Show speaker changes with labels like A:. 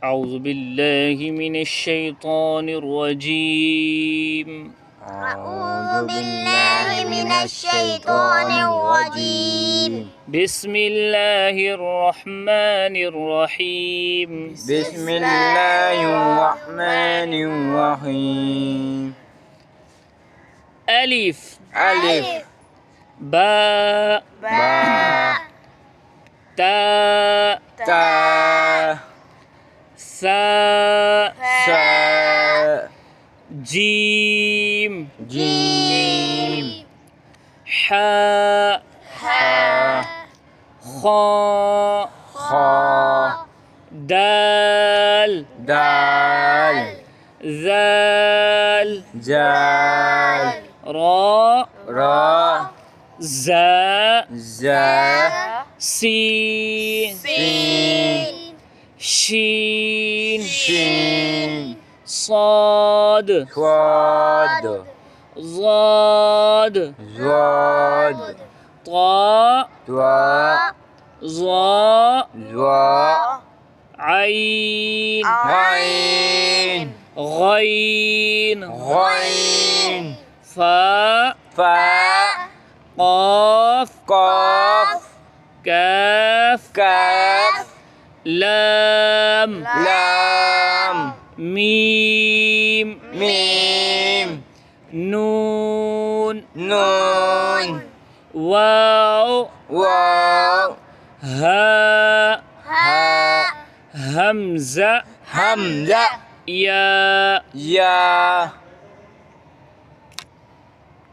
A: أعوذ بالله من الشيطان الرجيم.
B: أعوذ بالله من الشيطان الرجيم.
A: بسم الله الرحمن الرحيم.
B: بسم الله الرحمن الرحيم.
A: ألف
B: ألف
A: باء
B: باء
A: تاء
B: تاء
A: ثاء
B: ثاء
A: جيم
B: جيم
A: حاء
B: حاء
A: خاء
B: خاء
A: دال
B: دال
A: ذال
B: جال
A: راء
B: را
A: زاء
B: زا
A: سين
B: سين
A: شين
B: شين
A: صاد
B: صاد
A: ضاد
B: زاد
A: طاء
B: دعاء
A: ظاء
B: زا
A: عين
B: عين
A: غين
B: غين
A: فاء
B: فاء
A: قاف
B: قاف
A: كاف
B: كاف
A: لام
B: لام
A: ميم
B: ميم
A: نون
B: نون
A: واو
B: واو
A: هاء
B: هاء
A: همزة
B: همزة
A: ياء
B: يا